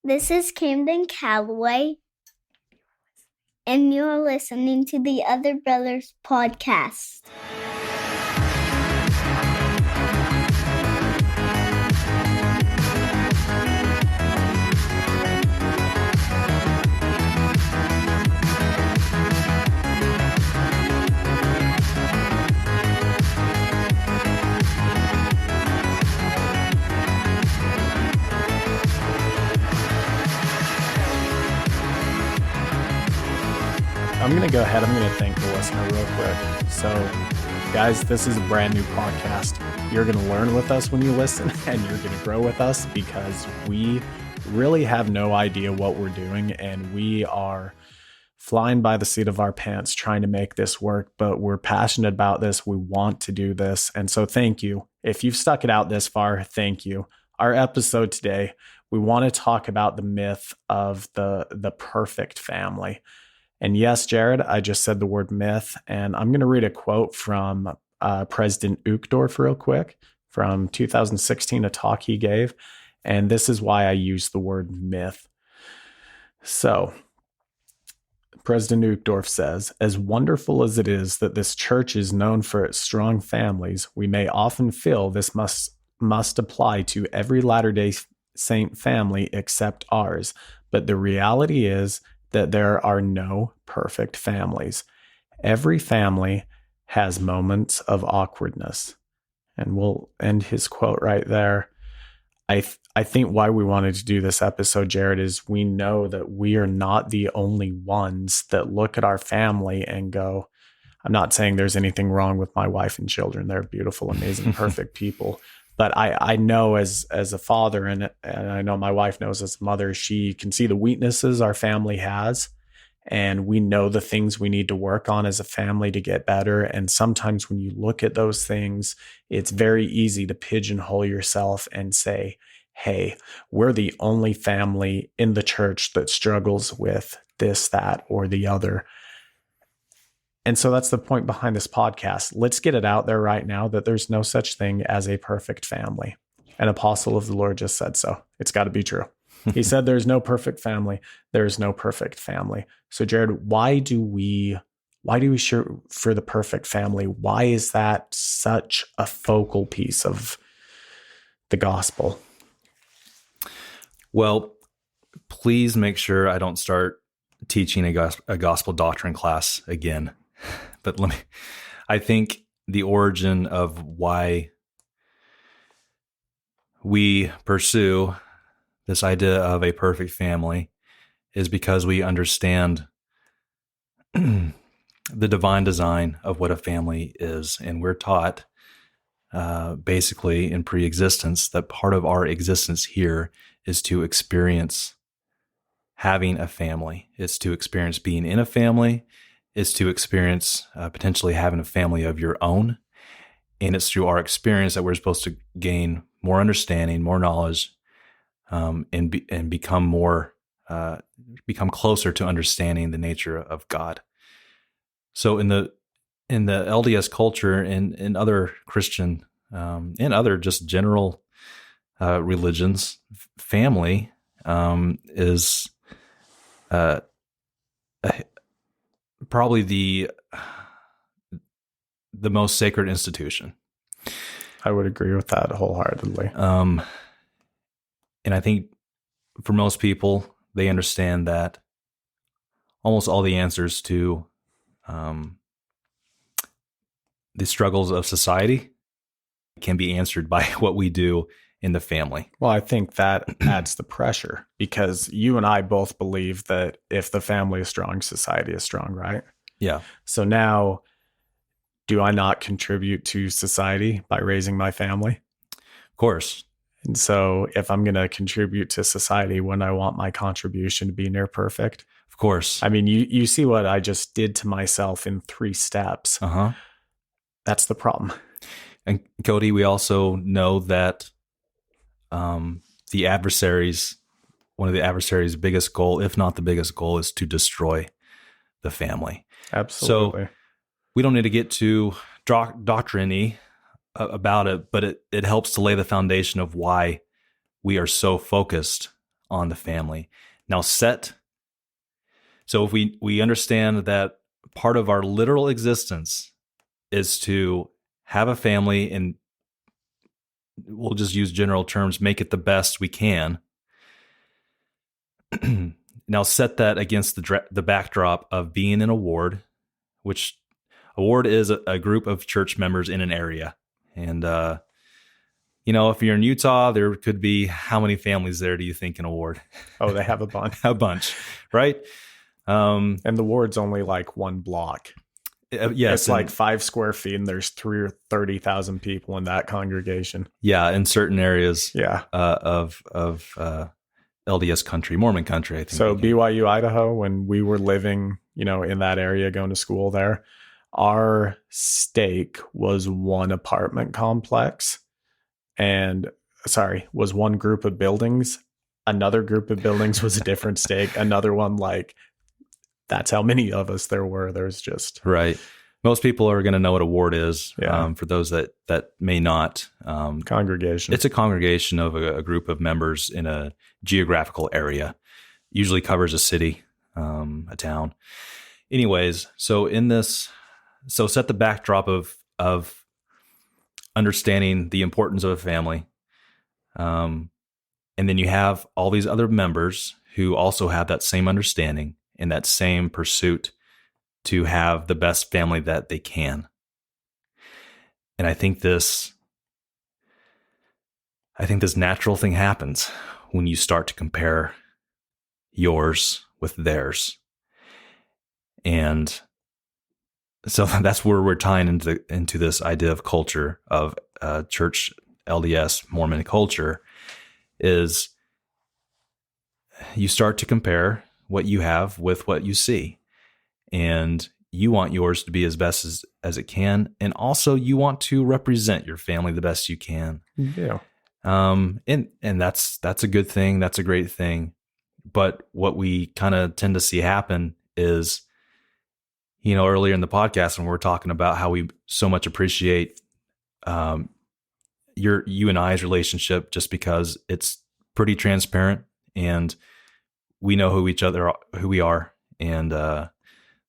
This is Camden Calloway, and you're listening to the Other Brothers podcast. I'm going to go ahead. I'm going to thank the listener real quick. So, guys, this is a brand new podcast. You're going to learn with us when you listen, and you're going to grow with us because we really have no idea what we're doing, and we are flying by the seat of our pants trying to make this work, but we're passionate about this. We want to do this. And so thank you. If you've stuck it out this far, thank you. Our episode today, we want to talk about the myth of the perfect family. And yes, Jared, I just said the word myth, and I'm going to read a quote from President Uchtdorf real quick from 2016, a talk he gave. And this is why I use the word myth. So President Uchtdorf says, as wonderful as it is that this church is known for its strong families, we may often feel this must apply to every Latter-day Saint family except ours. But the reality is that there are no perfect families. Every family has moments of awkwardness. And we'll end his quote right there. I think why we wanted to do this episode, Jared, is we know that we are not the only ones that look at our family and go, I'm not saying there's anything wrong with my wife and children. They're beautiful, amazing, perfect people. But I know as a father, and I know my wife knows as a mother, she can see the weaknesses our family has. And we know the things we need to work on as a family to get better. And sometimes when you look at those things, it's very easy to pigeonhole yourself and say, hey, we're the only family in the church that struggles with this, that, or the other. And so that's the point behind this podcast. Let's get it out there right now that there's no such thing as a perfect family. An apostle of the Lord just said so. It's got to be true. He said there's no perfect family. There's no perfect family. So Jared, why do we shoot for the perfect family? Why is that such a focal piece of the gospel? Well, please make sure I don't start teaching a gospel doctrine class again. But I think the origin of why we pursue this idea of a perfect family is because we understand the divine design of what a family is. And we're taught basically in pre-existence that part of our existence here is to experience having a family. It's to experience being in a family. Is to experience potentially having a family of your own. And it's through our experience that we're supposed to gain more understanding, more knowledge, and become closer to understanding the nature of God. So in the LDS culture and in other Christian and other just general religions, family is probably the most sacred institution. I would agree with that wholeheartedly. And I think for most people, they understand that almost all the answers to the struggles of society can be answered by what we do in the family. Well, I think that adds the pressure because you and I both believe that if the family is strong, society is strong, right? Yeah. So now, do I not contribute to society by raising my family? Of course. And so if I'm going to contribute to society, when I want my contribution to be near perfect? Of course. I mean, you see what I just did to myself in 3 steps. Uh-huh. That's the problem. And Cody, we also know that the adversaries, one of the adversaries' biggest goal, if not the biggest goal, is to destroy the family. Absolutely. So we don't need to get too doctrine-y about it, but it helps to lay the foundation of why we are so focused on the family. Now so if we understand that part of our literal existence is to have a family, and we'll just use general terms, make it the best we can. Now set that against the backdrop of being in a ward, which a ward is a group of church members in an area. And, if you're in Utah, there could be, how many families there do you think in a ward? Oh, they have a bunch. A bunch, right? And the ward's only like one block. Yes. It's like 5 square feet, and there's 30,000 people in that congregation. Yeah. In certain areas of LDS country, Mormon country, I think. So BYU, Idaho, when we were living, in that area, going to school there, our stake was one apartment complex was one group of buildings. Another group of buildings was a different stake. Another one, that's how many of us there were. There's just... Right. Most people are going to know what a ward is. Yeah. For those that may not. Congregation. It's a congregation of a group of members in a geographical area. Usually covers a city, a town. Anyways, so set the backdrop of understanding the importance of a family. And then you have all these other members who also have that same understanding and that same pursuit to have the best family that they can. And I think this natural thing happens when you start to compare yours with theirs. And so that's where we're tying into this idea of culture, of church, LDS, Mormon culture, is you start to compare what you have with what you see. And you want yours to be as best as it can. And also you want to represent your family the best you can. Yeah. And that's a good thing. That's a great thing. But what we kind of tend to see happen is, earlier in the podcast when we're talking about how we so much appreciate you and I's relationship, just because it's pretty transparent and we know who we are, and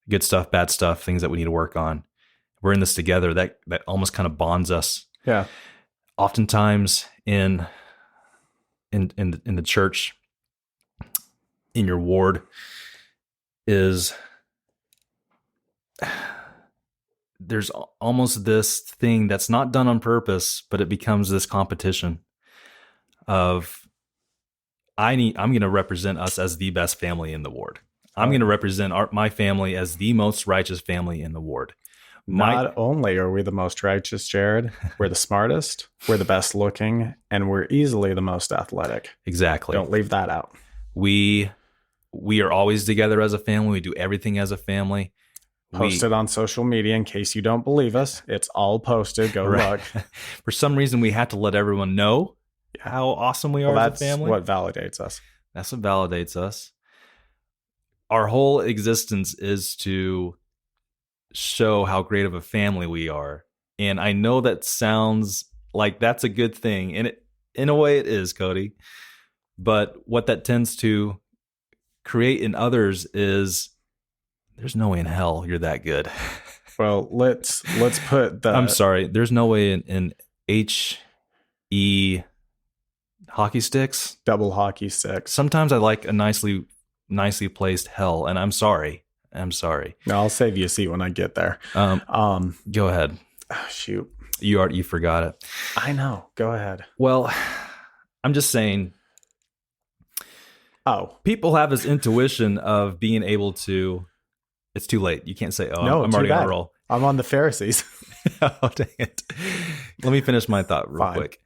good stuff, bad stuff, things that we need to work on. We're in this together. That almost kind of bonds us. Yeah. Oftentimes in the church, in your ward, there's almost this thing that's not done on purpose, but it becomes this competition of I'm going to represent us as the best family in the ward. I'm going to represent my family as the most righteous family in the ward. Not only are we the most righteous, Jared, we're the smartest, we're the best looking, and we're easily the most athletic. Exactly. Don't leave that out. We are always together as a family. We do everything as a family. Post it on social media in case you don't believe us. It's all posted. Go look. For some reason, we have to let everyone know how awesome we are as a family. That's what validates us. That's what validates us. Our whole existence is to show how great of a family we are. And I know that sounds like that's a good thing. And in a way it is, Cody. But what that tends to create in others is there's no way in hell you're that good. Well, let's put the... I'm sorry. There's no way in HE hockey sticks. Double hockey sticks. Sometimes I like a nicely placed hell, and I'm sorry. No, I'll save you a seat when I get there. Go ahead. Oh, shoot. You forgot it. I know. Go ahead. Well, I'm just saying. Oh, people have this intuition of being able to. It's too late. You can't say, "Oh, no, I'm already on a roll." I'm on the Pharisees. Oh, dang it! Let me finish my thought real quick.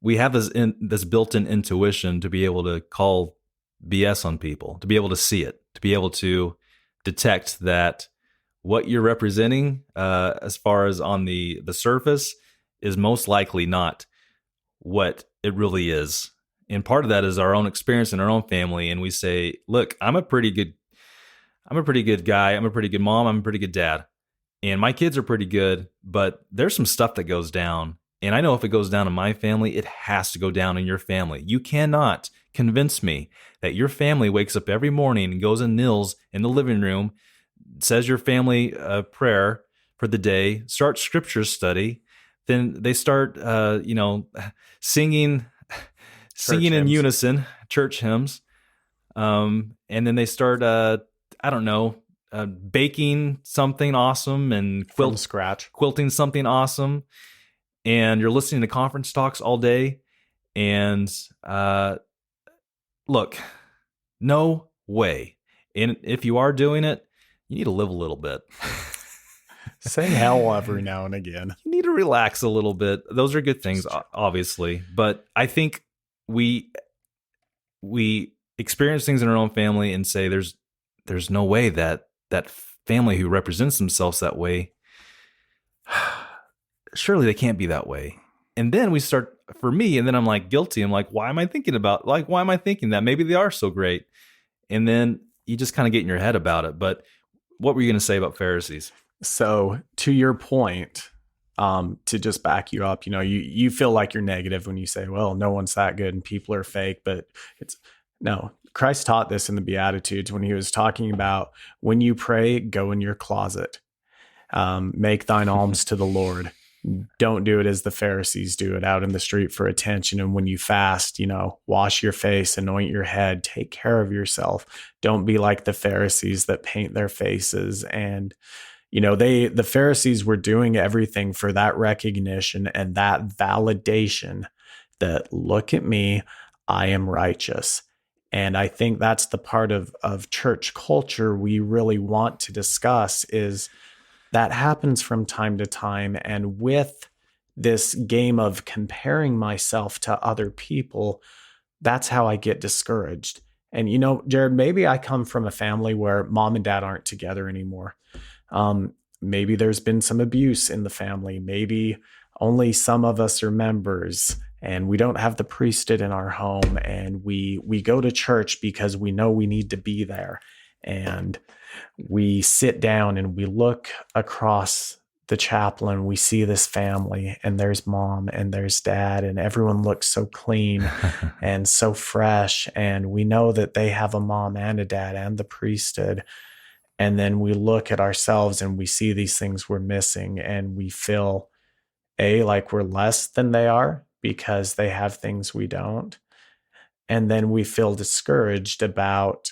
We have this built-in intuition to be able to call BS on people, to be able to see it, to be able to detect that what you're representing, as far as on the surface, is most likely not what it really is. And part of that is our own experience in our own family. And we say, look, I'm a pretty good guy. I'm a pretty good mom. I'm a pretty good dad. And my kids are pretty good, but there's some stuff that goes down. And I know if it goes down in my family, it has to go down in your family. You cannot convince me that your family wakes up every morning and goes and kneels in the living room, says your family prayer for the day, starts scripture study, then they start, singing in hymns. unison, church hymns, and then they start, baking something awesome and From scratch. quilting something awesome, and you're listening to conference talks all day. And look, no way. And if you are doing it, you need to live a little bit. Say hell every now and again. You need to relax a little bit. Those are good things, obviously. But I think we experience things in our own family and say there's no way that family who represents themselves that way, surely they can't be that way. And then we start, for me, and then I'm like guilty. I'm like, why am I thinking that? Maybe they are so great. And then you just kind of get in your head about it. But what were you going to say about Pharisees? So to your point, to just back you up, you feel like you're negative when you say, well, no one's that good and people are fake, but no, Christ taught this in the Beatitudes when he was talking about when you pray, go in your closet, make thine alms to the Lord. Don't do it as the Pharisees do it out in the street for attention. And when you fast, wash your face, anoint your head, take care of yourself. Don't be like the Pharisees that paint their faces. And, the Pharisees were doing everything for that recognition and that validation that, look at me, I am righteous. And I think that's the part of church culture we really want to discuss, is that happens from time to time. And with this game of comparing myself to other people, that's how I get discouraged. And, Jared, maybe I come from a family where mom and dad aren't together anymore. Maybe there's been some abuse in the family. Maybe only some of us are members and we don't have the priesthood in our home. And we go to church because we know we need to be there. And we sit down and we look across the chapel and we see this family, and there's mom and there's dad, and everyone looks so clean and so fresh. And we know that they have a mom and a dad and the priesthood. And then we look at ourselves and we see these things we're missing, and we feel like we're less than they are because they have things we don't. And then we feel discouraged about,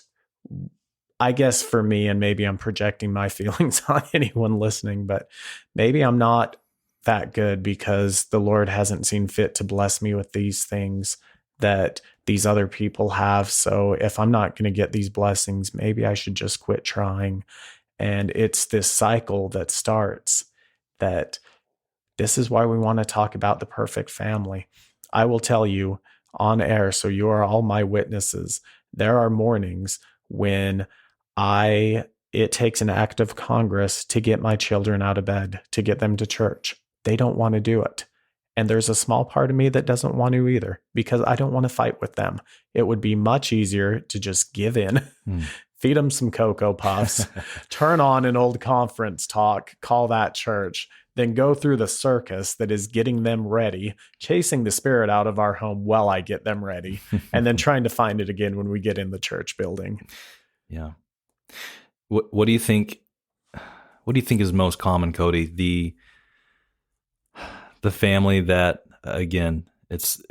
I guess for me, and maybe I'm projecting my feelings on anyone listening, but maybe I'm not that good because the Lord hasn't seen fit to bless me with these things that these other people have. So if I'm not going to get these blessings, maybe I should just quit trying. And it's this cycle that starts, that this is why we want to talk about the perfect family. I will tell you on air, so you are all my witnesses, there are mornings when it takes an act of Congress to get my children out of bed, to get them to church. They don't want to do it. And there's a small part of me that doesn't want to either, because I don't want to fight with them. It would be much easier to just give in, feed them some Cocoa Puffs, turn on an old conference talk, call that church, then go through the circus that is getting them ready, chasing the spirit out of our home while I get them ready, and then trying to find it again when we get in the church building. Yeah. What do you think? What do you think is most common, Cody? The family that, again, it's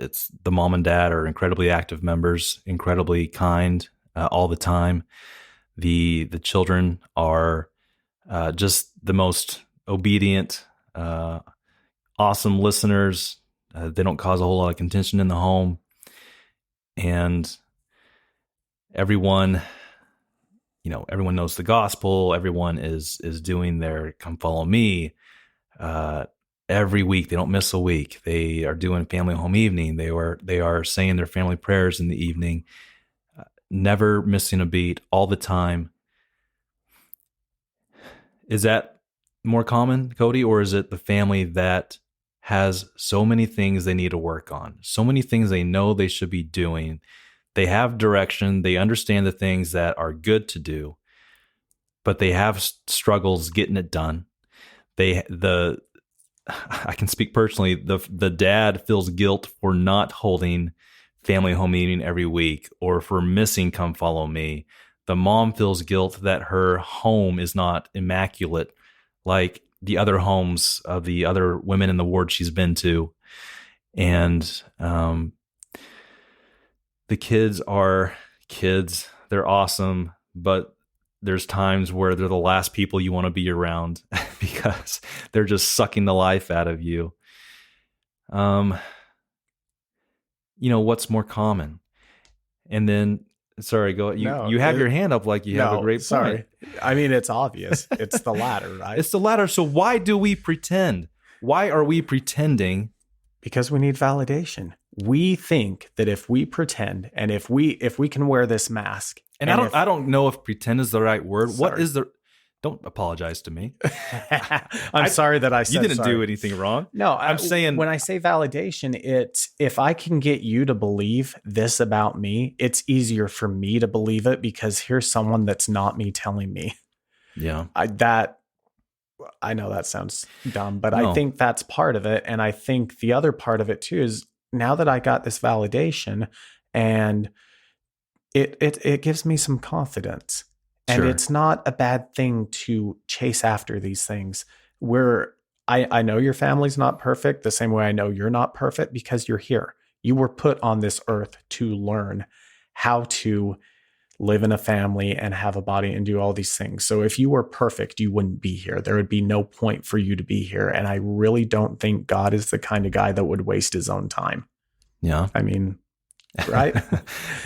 the mom and dad are incredibly active members, incredibly kind all the time. The children are just the most obedient, awesome listeners. They don't cause a whole lot of contention in the home, and everyone knows the gospel. Everyone is doing their "come follow me" every week. They don't miss a week. They are doing family home evening. They are saying their family prayers in the evening, never missing a beat, all the time. Is that more common, Cody, or is it the family that has so many things they need to work on, so many things they know they should be doing? They have direction. They understand the things that are good to do, but they have struggles getting it done. I can speak personally. The dad feels guilt for not holding family home meeting every week or for missing Come Follow Me. The mom feels guilt that her home is not immaculate like the other homes of the other women in the ward she's been to. And the kids are kids. They're awesome, but there's times where they're the last people you want to be around because they're just sucking the life out of you. What's more common? And then, sorry, go. You have your hand up like you have a great point. Sorry. I mean, it's obvious. It's the latter, right? It's the latter. So why do we pretend? Why are we pretending? Because we need validation. We think that if we pretend and if we can wear this mask, and I don't know if pretend is the right word. Sorry. What is the? Don't apologize to me. I'm sorry that I said you didn't do anything wrong. No, I'm saying when I say validation, it's if I can get you to believe this about me, it's easier for me to believe it because here's someone that's not me telling me. Yeah. I know that sounds dumb, but no. I think that's part of it. And I think the other part of it too is now that I got this validation and it gives me some confidence. And it's not a bad thing to chase after these things. I know your family's not perfect the same way I know you're not perfect because you're here. You were put on this earth to learn how to live in a family and have a body and do all these things. So if you were perfect, you wouldn't be here. There would be no point for you to be here. And I really don't think God is the kind of guy that would waste his own time. Yeah. I mean, right?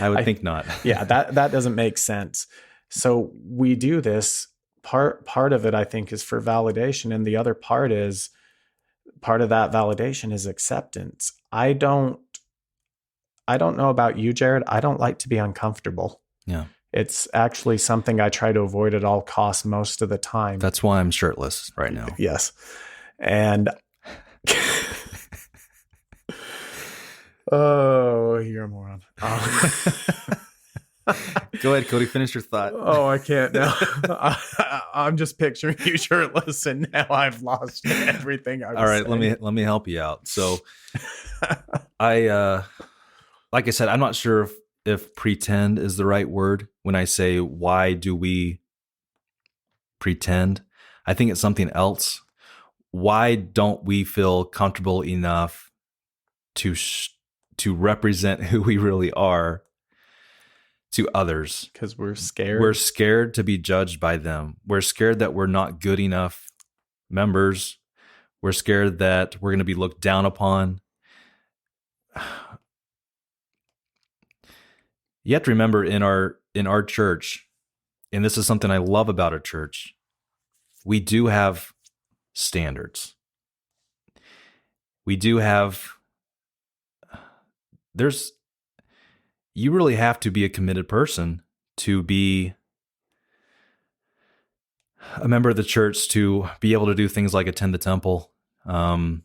I would think not. Yeah, that doesn't make sense. So we do this. Part of it, I think, is for validation. And the other part of that validation is acceptance. I don't know about you, Jared. I don't like to be uncomfortable. Yeah. It's actually something I try to avoid at all costs most of the time. That's why I'm shirtless right now. Yes. And oh, you're a moron. Go ahead, Cody. Finish your thought. Oh, I can't now. I'm just picturing you shirtless, and now I've lost everything. All right, saying. let me help you out. So, like I said, I'm not sure if pretend is the right word when I say why do we pretend. I think it's something else. Why don't we feel comfortable enough to represent who we really are to others? Because we're scared. We're scared to be judged by them. We're scared that we're not good enough members. We're scared that we're going to be looked down upon. You have to remember in our church, and this is something I love about our church, we do have standards. We do have you really have to be a committed person to be a member of the church, to be able to do things like attend the temple, I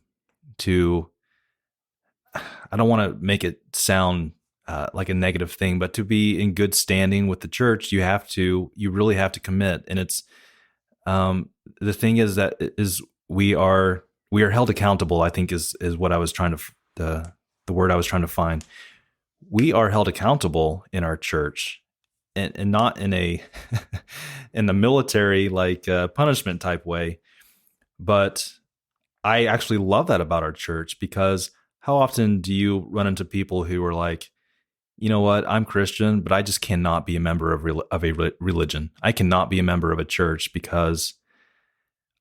don't want to make it sound like a negative thing, but to be in good standing with the church, you really have to commit. And it's, the thing is we are held accountable, I think is what I was trying to, the word I was trying to find. We are held accountable in our church, and not in a in the military punishment type way. But I actually love that about our church, because how often do you run into people who are like, you know what, I'm Christian, but I just cannot be a member of a religion. I cannot be a member of a church because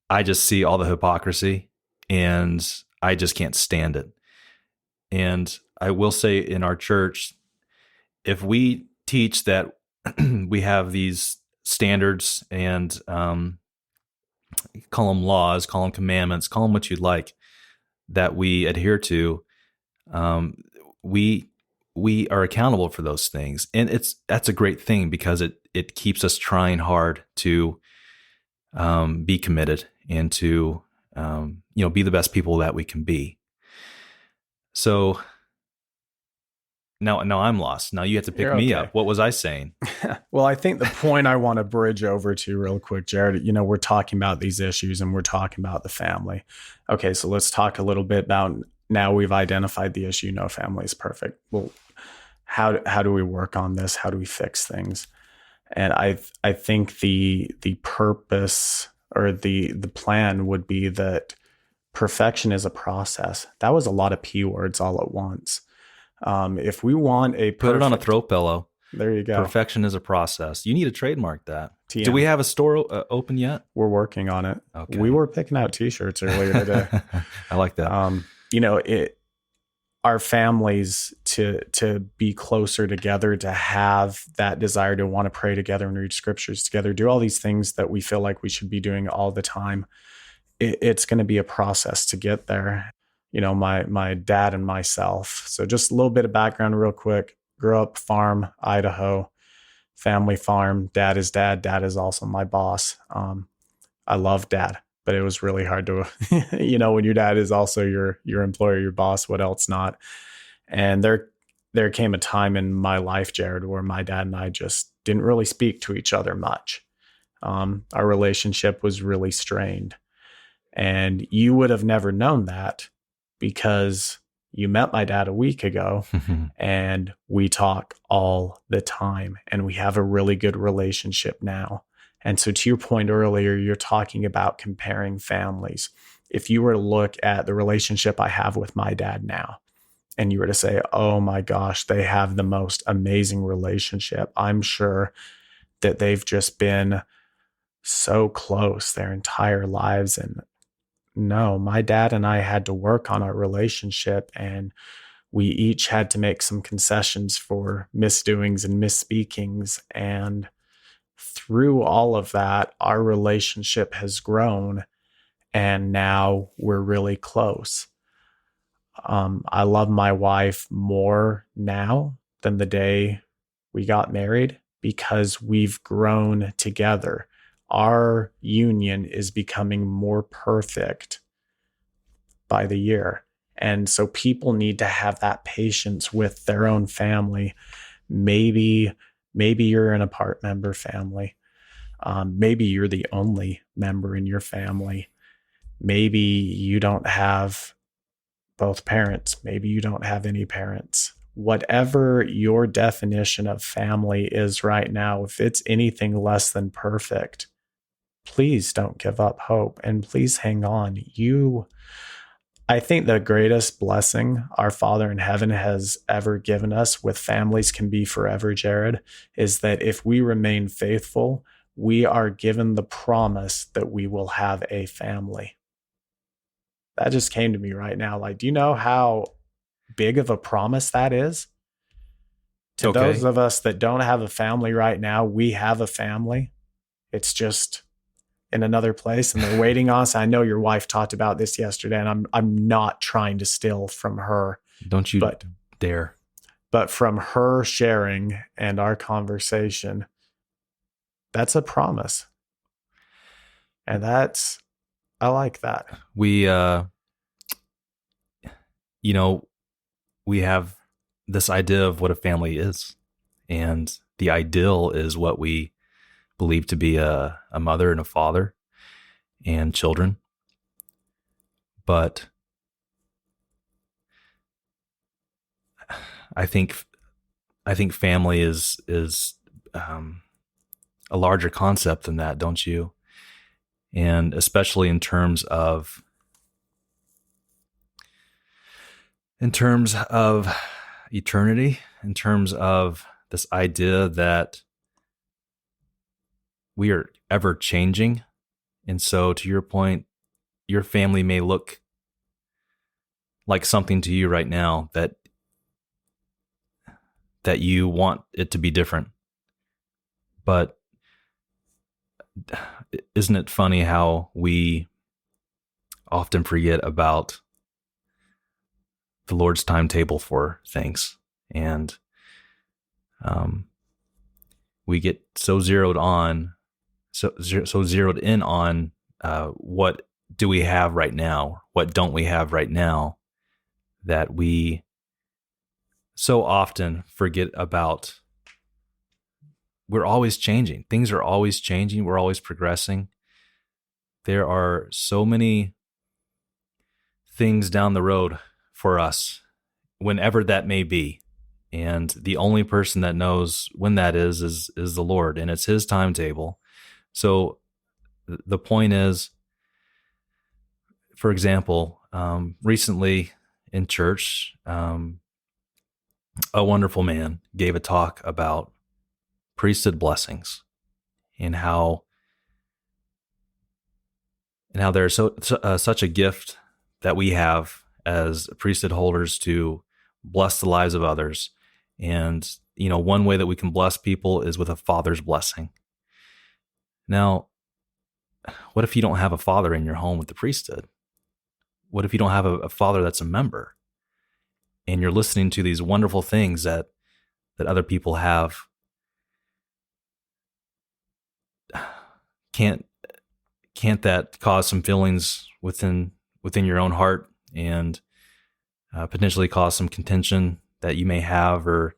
I just see all the hypocrisy and I just can't stand it. And I will say in our church, if we teach that we have these standards and call them laws, call them commandments, call them what you'd like, that we adhere to, we are accountable for those things. And that's a great thing, because it keeps us trying hard to be committed and to be the best people that we can be. So Now I'm lost. Now you have to pick You're me okay. up. What was I saying? Well, I think the point I want to bridge over to real quick, Jared, we're talking about these issues and we're talking about the family. Okay, so let's talk a little bit about, now we've identified the issue. No family is perfect. Well, how do we work on this? How do we fix things? And I think the purpose or the plan would be that perfection is a process. That was a lot of P words all at once. If we want a Put it on a throw pillow. There you go. Perfection is a process. You need to trademark that. TM. Do we have a store open yet? We're working on it. Okay. We were picking out T-shirts earlier today. I like that. Our families to be closer together, to have that desire to want to pray together and read scriptures together, do all these things that we feel like we should be doing all the time. It's going to be a process to get there. My dad and myself. So just a little bit of background real quick. Grew up farm, Idaho, family farm. Dad is dad. Dad is also my boss. I love dad, but it was really hard to, when your dad is also your employer, your boss, what else not? And there came a time in my life, Jared, where my dad and I just didn't really speak to each other much. Our relationship was really strained. And you would have never known that because you met my dad a week ago and we talk all the time and we have a really good relationship now. And so to your point earlier, you're talking about comparing families. If you were to look at the relationship I have with my dad now, and you were to say, oh my gosh, they have the most amazing relationship, I'm sure that they've just been so close their entire lives. And no, my dad and I had to work on our relationship, and we each had to make some concessions for misdoings and misspeakings. And through all of that, our relationship has grown, and now we're really close. I love my wife more now than the day we got married because we've grown together. Our union is becoming more perfect by the year. And so people need to have that patience with their own family. Maybe you're in a part member family. Maybe you're the only member in your family. Maybe you don't have both parents. Maybe you don't have any parents. Whatever your definition of family is right now, if it's anything less than perfect, please don't give up hope and please hang on. I think the greatest blessing our Father in heaven has ever given us with families can be forever, Jared, is that if we remain faithful, we are given the promise that we will have a family. That just came to me right now. Like, do you know how big of a promise that is? To those of us that don't have a family right now, we have a family. It's just in another place and they're waiting on us. I know your wife talked about this yesterday, and I'm not trying to steal from her. Don't you dare. But from her sharing and our conversation, that's a promise. And I like that. We have this idea of what a family is, and the ideal is what we believe to be a mother and a father and children. But I think family is a larger concept than that, don't you? And especially in terms of eternity, in terms of this idea that we are ever changing. And so to your point, your family may look like something to you right now that you want it to be different. But isn't it funny how we often forget about the Lord's timetable for things? And we get so zeroed in on what do we have right now, what don't we have right now, that we so often forget about we're always changing. Things are always changing. We're always progressing. There are so many things down the road for us, whenever that may be. And the only person that knows when that is the Lord, and it's his timetable. So the point is, for example, recently in church, a wonderful man gave a talk about priesthood blessings and how there's such a gift that we have as priesthood holders to bless the lives of others. And, one way that we can bless people is with a father's blessing. Now, what if you don't have a father in your home with the priesthood? What if you don't have a father that's a member? And you're listening to these wonderful things that other people have. Can't that cause some feelings within your own heart, and potentially cause some contention that you may have? Or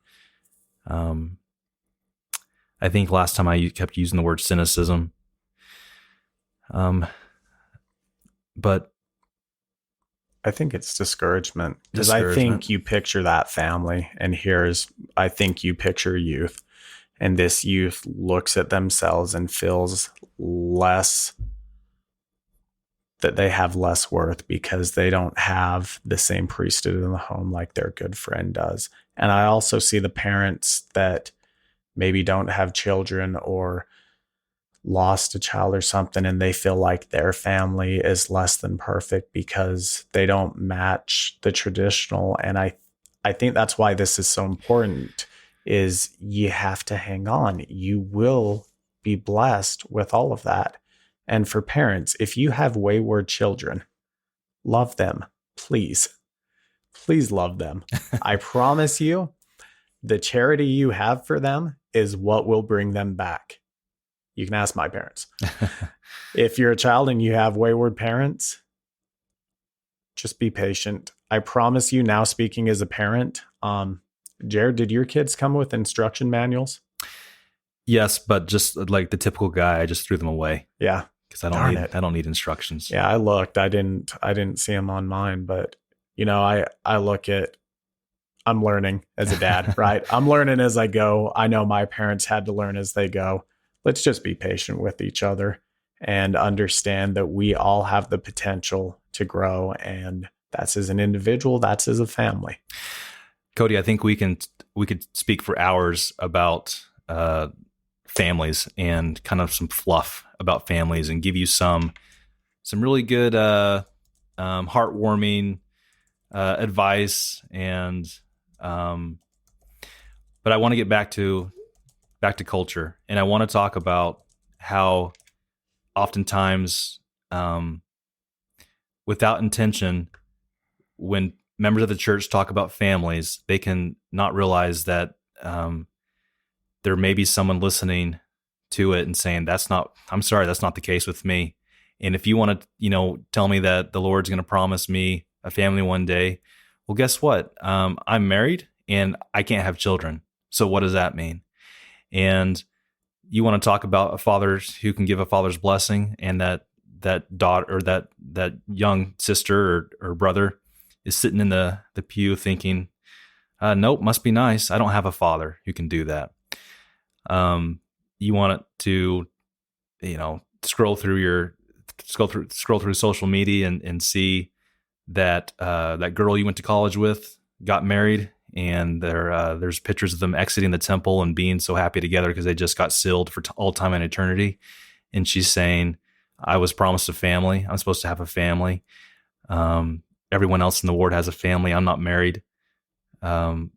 I think last time I kept using the word cynicism. But I think it's discouragement, because I think you picture that family, and I think you picture youth, and this youth looks at themselves and feels less, that they have less worth because they don't have the same priesthood in the home like their good friend does. And I also see the parents that maybe don't have children or lost a child or something, and they feel like their family is less than perfect because they don't match the traditional. And I think that's why this is so important, is you have to hang on. You will be blessed with all of that. And for parents, if you have wayward children, love them, please. Please love them. I promise you, the charity you have for them is what will bring them back. You can ask my parents. If you're a child and you have wayward parents, just be patient. I promise you, now speaking as a parent, Jared, did your kids come with instruction manuals? Yes, but just like the typical guy, I just threw them away. Yeah. Because I don't need instructions. Yeah, I looked. I didn't see them on mine, but I look at, I'm learning as a dad, right? I'm learning as I go. I know my parents had to learn as they go. Let's just be patient with each other and understand that we all have the potential to grow, and that's as an individual, that's as a family. Cody, I think we could speak for hours about families and kind of some fluff about families, and give you some really good heartwarming advice. And but I want to get back to culture, and I want to talk about how oftentimes, without intention, when members of the church talk about families, they can not realize that there may be someone listening to it and saying, I'm sorry, that's not the case with me. And if you want to, tell me that the Lord's going to promise me a family one day, well, guess what? I'm married and I can't have children. So what does that mean? And you want to talk about a father who can give a father's blessing, and that daughter, or that young sister or brother is sitting in the pew thinking, nope, must be nice. I don't have a father who can do that. You want it to, scroll through social media and see that that girl you went to college with got married, and there's pictures of them exiting the temple and being so happy together because they just got sealed for all time and eternity. And she's saying, I was promised a family. I'm supposed to have a family. Everyone else in the ward has a family. I'm not married. What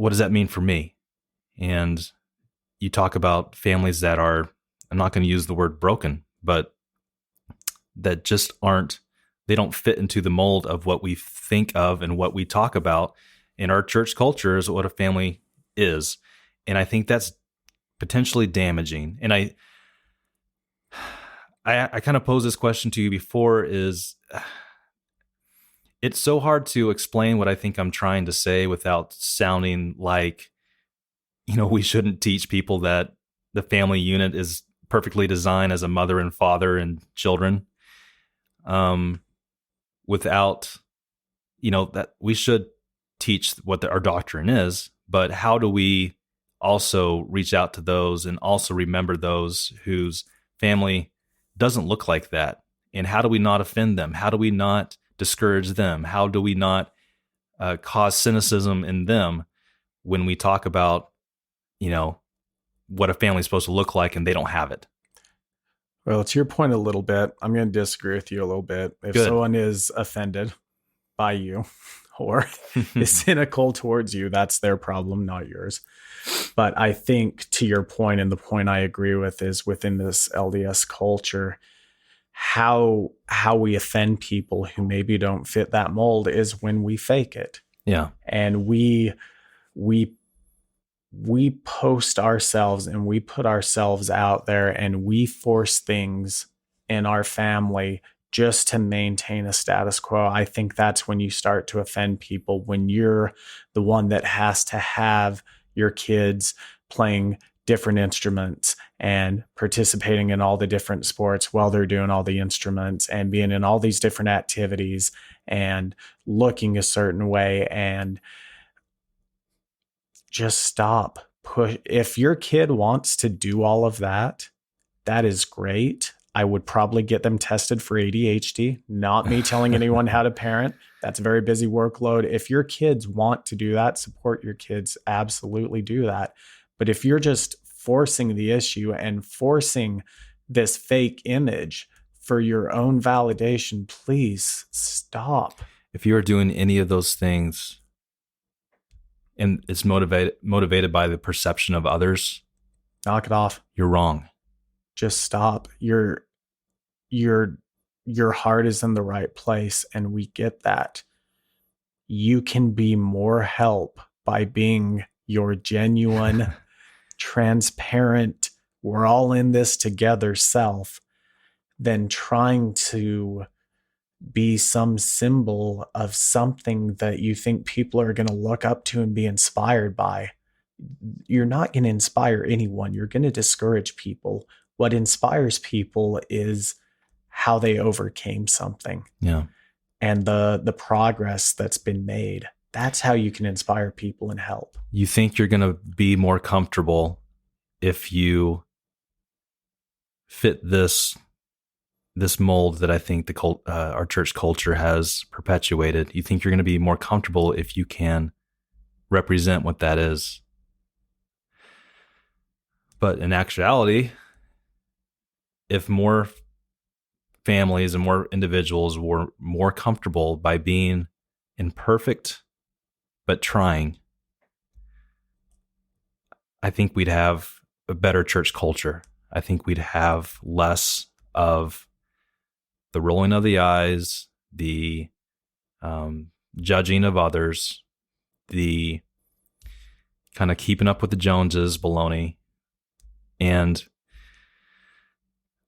does that mean for me? And you talk about families that are, I'm not going to use the word broken, but that just they don't fit into the mold of what we think of and what we talk about in our church culture is what a family is. And I think that's potentially damaging. And I kind of posed this question to you before, is it's so hard to explain what I think I'm trying to say without sounding like, we shouldn't teach people that the family unit is perfectly designed as a mother and father and children. Without, that we should teach what our doctrine is, but how do we also reach out to those and also remember those whose family doesn't look like that? And how do we not offend them? How do we not discourage them? How do we not cause cynicism in them when we talk about, what a family is supposed to look like and they don't have it? Well, to your point a little bit, I'm going to disagree with you a little bit. If Good. someone is offended by you or is cynical towards you, that's their problem, not yours. But I think to your point, and the point I agree with, is within this LDS culture, how we offend people who maybe don't fit that mold is when we fake it. Yeah. And we post ourselves and we put ourselves out there and we force things in our family just to maintain a status quo. I think that's when you start to offend people, when you're the one that has to have your kids playing different instruments and participating in all the different sports while they're doing all the instruments and being in all these different activities and looking a certain way. And just stop. If your kid wants to do all of that, that is great. I would probably get them tested for ADHD. Not me telling anyone how to parent. That's a very busy workload. If your kids want to do that, support your kids. Absolutely do that. But if you're just forcing the issue and forcing this fake image for your own validation, please stop. If you are doing any of those things and it's motivated by the perception of others, knock it off. You're wrong. Just stop. Your heart is in the right place, and we get that. You can be more help by being your genuine, transparent, we're all in this together self than trying to be some symbol of something that you think people are going to look up to and be inspired by. You're not going to inspire anyone. You're going to discourage people. What inspires people is how they overcame something. Yeah. And the progress that's been made. That's how you can inspire people and help. You think you're going to be more comfortable if you fit this mold that I think our church culture has perpetuated. You think you're going to be more comfortable if you can represent what that is. But in actuality, if more families and more individuals were more comfortable by being imperfect but trying, I think we'd have a better church culture. I think we'd have less of the rolling of the eyes, the judging of others, the kind of keeping up with the Joneses baloney. And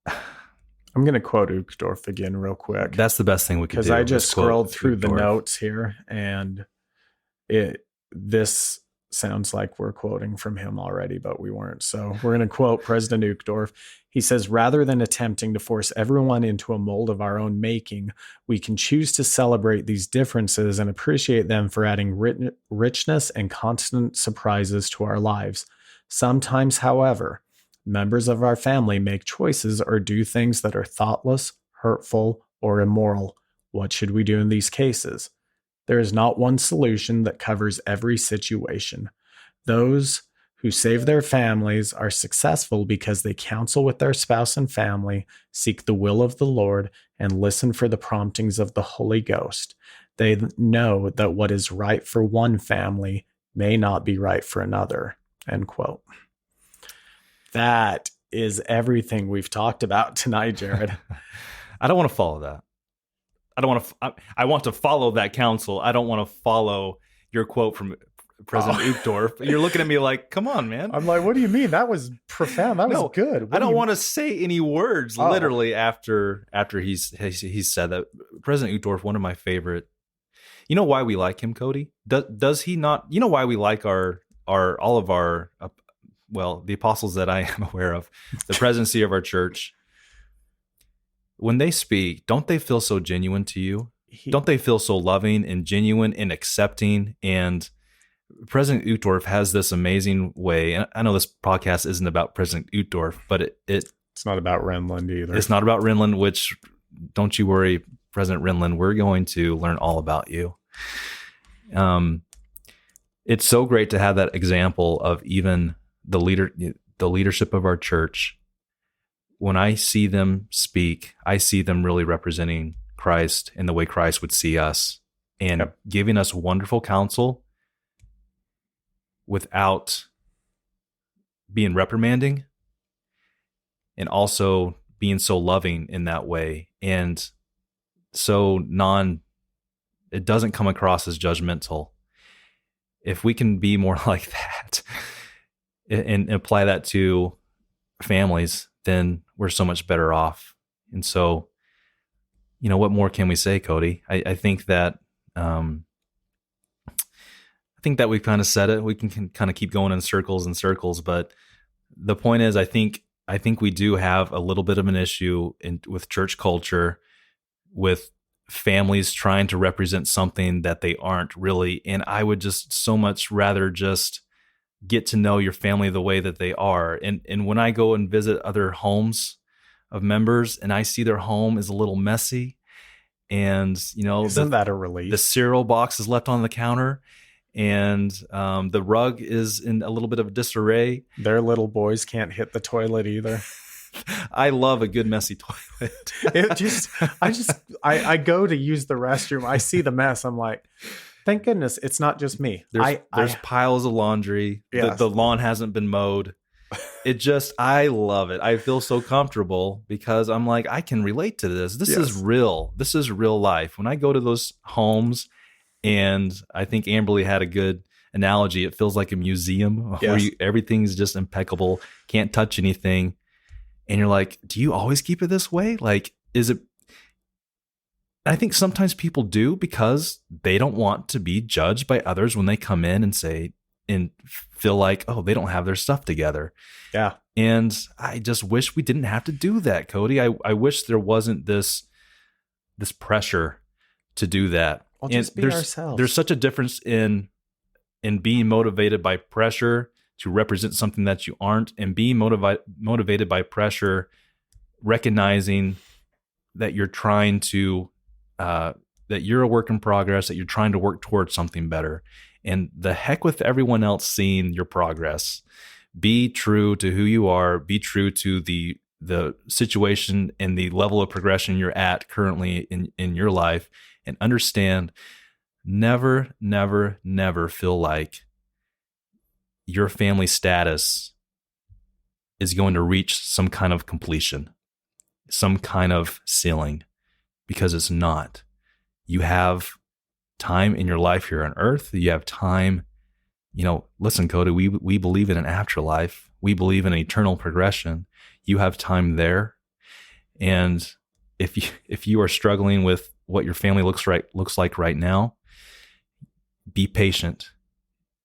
I'm going to quote Uchtdorf again real quick. That's the best thing we could do. Because I just scrolled through the notes here, and this sounds like we're quoting from him already, but we weren't. So we're going to quote President Uchtdorf. He says, rather than attempting to force everyone into a mold of our own making, we can choose to celebrate these differences and appreciate them for adding richness and constant surprises to our lives. Sometimes, however, members of our family make choices or do things that are thoughtless, hurtful, or immoral. What should we do in these cases? There is not one solution that covers every situation. Those who save their families are successful because they counsel with their spouse and family, seek the will of the Lord, and listen for the promptings of the Holy Ghost. They know that what is right for one family may not be right for another. End quote. That is everything we've talked about tonight, Jared. I don't want to follow that. I want to follow that counsel. I don't want to follow your quote from President Uchtdorf. You're looking at me like, come on, man. I'm like, what do you mean? That was profound. That was good. I don't want to say any words literally after he said that. President Uchtdorf, one of my favorite You know why we like him, Cody? Does he not? You know why we like all of our the apostles that I am aware of, the presidency of our church. When they speak, don't they feel so genuine to you? Don't they feel so loving and genuine and accepting? And President Uchtdorf has this amazing way, and I know this podcast isn't about President Uchtdorf, but it's not about Renland either. It's not about Renland, which, don't you worry, President Renland, we're going to learn all about you. It's so great to have that example of even the leadership of our church. When I see them speak, I see them really representing Christ in the way Christ would see us, and giving us wonderful counsel without being reprimanding, and also being so loving in that way. And so it doesn't come across as judgmental. If we can be more like that and apply that to families, then we're so much better off. And so, what more can we say, Cody? I think that we've kind of said it. We can kind of keep going in circles and circles, but the point is, I think we do have a little bit of an issue with church culture, with families trying to represent something that they aren't really. And I would just so much rather just get to know your family the way that they are. And when I go and visit other homes of members and I see their home is a little messy, and isn't that a relief? The cereal box is left on the counter, and the rug is in a little bit of disarray. Their little boys can't hit the toilet either. I love a good messy toilet. I go to use the restroom. I see the mess. I'm like, thank goodness it's not just me. There's piles of laundry. Yes. The lawn hasn't been mowed. I love it. I feel so comfortable because I'm like, I can relate to this. This is real. This is real life. When I go to those homes, and I think Amberly had a good analogy. It feels like a museum where everything's just impeccable, can't touch anything. And you're like, do you always keep it this way? Like, is it? I think sometimes people do because they don't want to be judged by others when they come in and say, and feel like, oh, they don't have their stuff together. Yeah. And I just wish we didn't have to do that, Cody. I wish there wasn't this pressure to do that. Well, just be ourselves. There's such a difference in being motivated by pressure to represent something that you aren't, and being motivated by pressure, recognizing that you're trying to, that you're a work in progress, that you're trying to work towards something better. And the heck with everyone else seeing your progress. Be true to who you are. Be true to the situation and the level of progression you're at currently in your life, and understand, never, never, never feel like your family status is going to reach some kind of completion, some kind of ceiling, because it's not. You have time in your life here on earth. You have time, listen, Cody, we believe in an afterlife. We believe in eternal progression. You have time there. And if you are struggling with what your family looks like right now, be patient.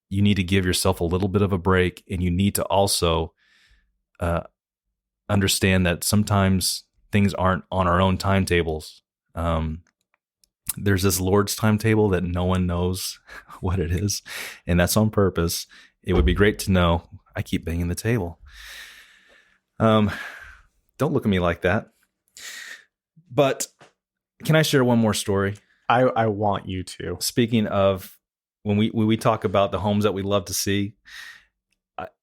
You need to give yourself a little bit of a break, and you need to also understand that sometimes things aren't on our own timetables. There's this Lord's timetable that no one knows what it is, and that's on purpose. It would be great to know. I keep banging the table. Don't look at me like that. But can I share one more story? I want you to. Speaking of, when we talk about the homes that we love to see,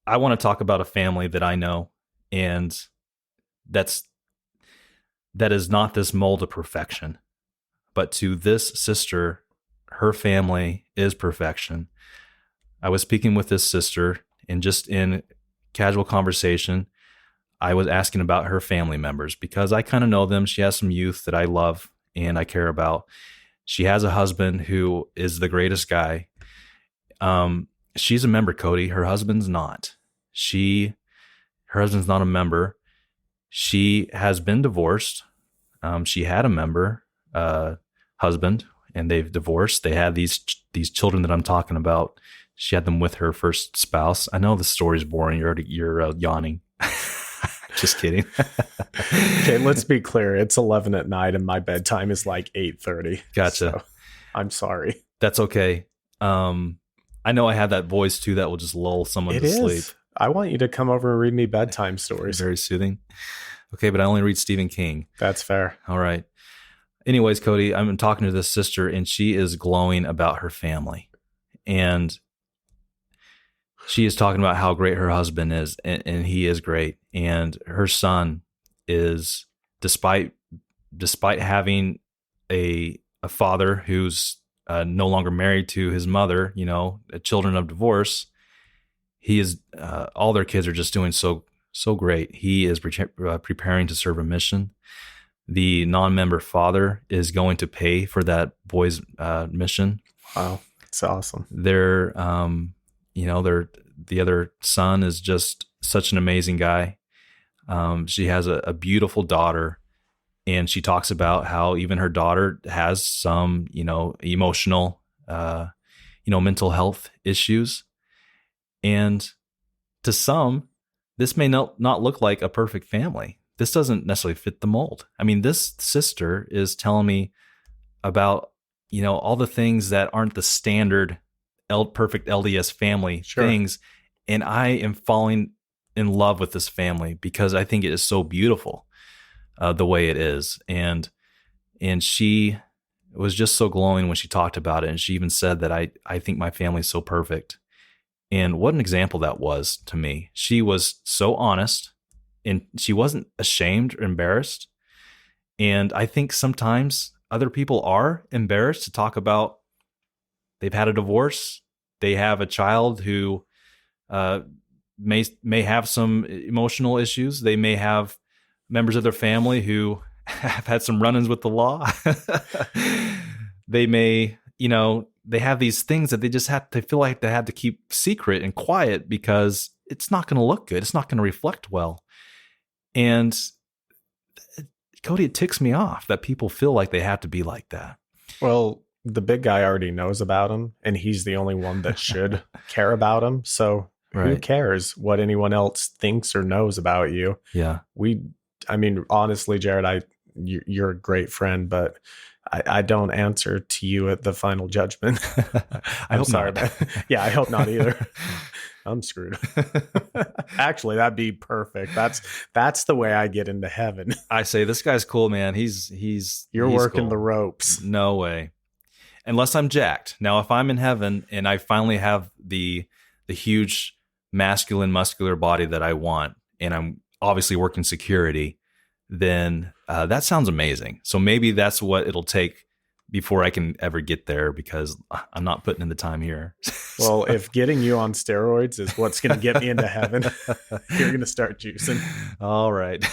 I want to talk about a family that I know, and that is not this mold of perfection, but to this sister, her family is perfection. I was speaking with this sister, and just in casual conversation, I was asking about her family members because I kind of know them. She has some youth that I love and I care about. She has a husband who is the greatest guy. She's a member, Cody. Her husband's not. Her husband's not a member. She has been divorced. She had a member husband, and they've divorced. They had these children that I'm talking about. She had them with her first spouse. I know the story's boring. You're yawning. Just kidding. Okay, let's be clear. It's 11 at night and my bedtime is like 8:30. Gotcha. So I'm sorry. That's okay. I know I have that voice too that will just lull someone to sleep. I want you to come over and read me bedtime stories. Very soothing. Okay, but I only read Stephen King. That's fair. All right. Anyways, Cody, I'm talking to this sister and she is glowing about her family. And she is talking about how great her husband is, and he is great. And her son is, despite having a father who's no longer married to his mother, children of divorce, he is all their kids are just doing so great. He is preparing to serve a mission. The non-member father is going to pay for that boy's mission. Wow, it's awesome. The other son is just such an amazing guy. She has a beautiful daughter, and she talks about how even her daughter has some, emotional, mental health issues. And to some, this may not look like a perfect family. This doesn't necessarily fit the mold. I mean, this sister is telling me about, all the things that aren't the standard perfect LDS family things. And I am falling in love with this family because I think it is so beautiful the way it is. And she was just so glowing when she talked about it. And she even said that I think my family is so perfect. And what an example that was to me. She was so honest and she wasn't ashamed or embarrassed. And I think sometimes other people are embarrassed to talk about they've had a divorce. They have a child who may have some emotional issues. They may have members of their family who have had some run-ins with the law. They may, they have these things that they feel like they have to keep secret and quiet because it's not going to look good. It's not going to reflect well. And Cody, it ticks me off that people feel like they have to be like that. Well, the big guy already knows about him, and he's the only one that should care about him. So who cares what anyone else thinks or knows about you? Yeah. Honestly, Jared, you're a great friend, but I don't answer to you at the final judgment. I'm sorry. Yeah, I hope not either. I'm screwed. Actually, that'd be perfect. That's the way I get into heaven. I say, this guy's cool, man. You're working cool. The ropes. No way. Unless I'm jacked. Now, if I'm in heaven and I finally have the huge masculine, muscular body that I want, and I'm obviously working security, then that sounds amazing. So maybe that's what it'll take before I can ever get there, because I'm not putting in the time here. Well, if getting you on steroids is what's going to get me into heaven, you're going to start juicing. All right.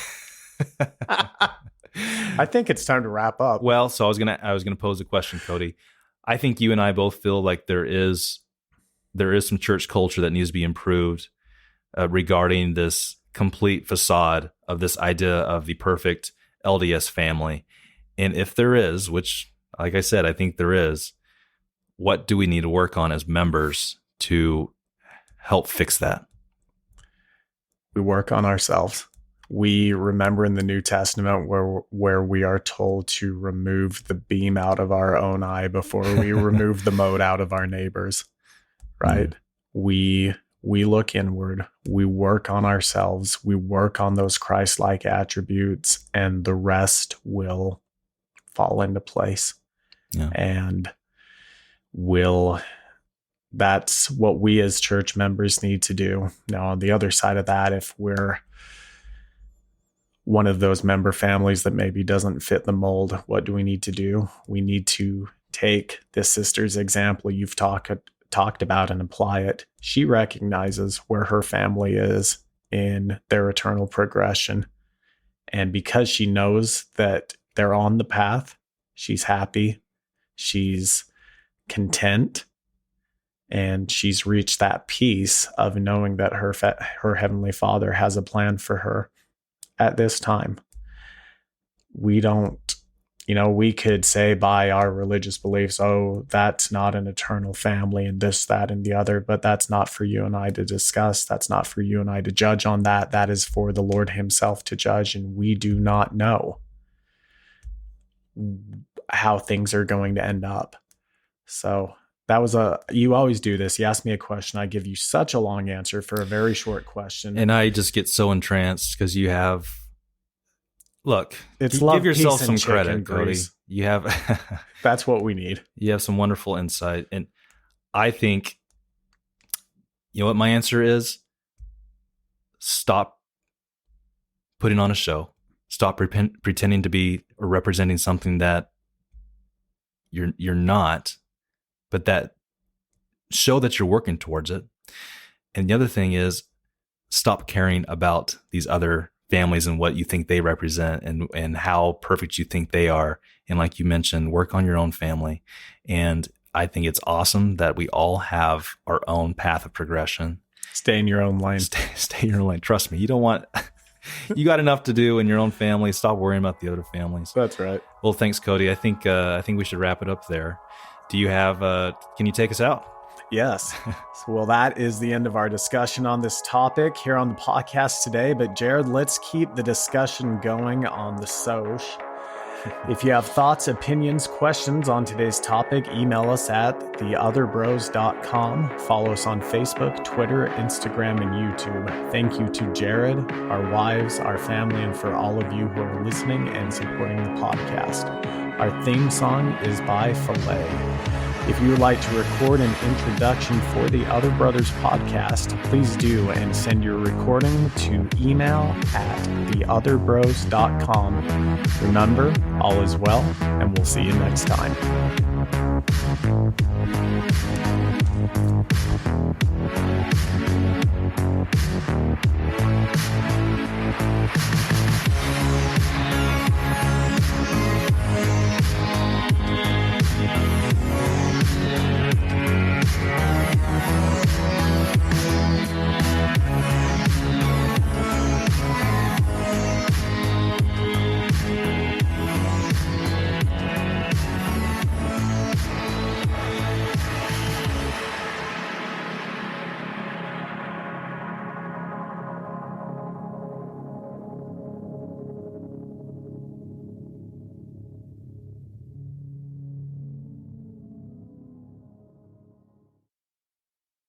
I think it's time to wrap up. Well, so I was gonna pose a question, Cody. I think you and I both feel like there is some church culture that needs to be improved regarding this complete facade of this idea of the perfect LDS family. And if there is, which, like I said, I think there is, what do we need to work on as members to help fix that? We work on ourselves. We remember in the New Testament where we are told to remove the beam out of our own eye before we remove the mote out of our neighbor's, right? Mm-hmm. We look inward, we work on ourselves, we work on those Christ-like attributes, and the rest will fall into place. Yeah. And that's what we as church members need to do. Now, on the other side of that, if we're one of those member families that maybe doesn't fit the mold, what do we need to do? We need to take this sister's example you've talked about and apply it. She recognizes where her family is in their eternal progression. And because she knows that they're on the path, she's happy, she's content, and she's reached that peace of knowing that her Heavenly Father has a plan for her at this time. We don't we could say by our religious beliefs, oh, that's not an eternal family and this, that, and the other, but that's not for you and I to discuss. That's not for you and I to judge on that. That is for the Lord himself to judge, and we do not know how things are going to end up. So that was you always do this. You ask me a question, I give you such a long answer for a very short question. And I just get so entranced because you have, look, it's give yourself some chicken, credit, Cody. Grace. You have, that's what we need. You have some wonderful insight. And I think, you know what my answer is? Stop putting on a show. Stop pretending to be or representing something that you're not, but that show that you're working towards it. And the other thing is, stop caring about these other families and what you think they represent and how perfect you think they are. And like you mentioned, work on your own family. And I think it's awesome that we all have our own path of progression. Stay in your own lane. Stay in your lane. Trust me, you don't want... You got enough to do in your own family. Stop worrying about the other families. That's right. Well, thanks, Cody. I think we should wrap it up there. Do you have? Can you take us out? Yes. Well, that is the end of our discussion on this topic here on the podcast today. But Jared, let's keep the discussion going on the Soch. If you have thoughts, opinions, questions on today's topic, email us at theotherbros.com. Follow us on Facebook, Twitter, Instagram, and YouTube. Thank you to Jared, our wives, our family, and for all of you who are listening and supporting the podcast. Our theme song is by Filet. If you would like to record an introduction for the Other Brothers podcast, please do and send your recording to email at theotherbros.com. Remember, all is well, and we'll see you next time.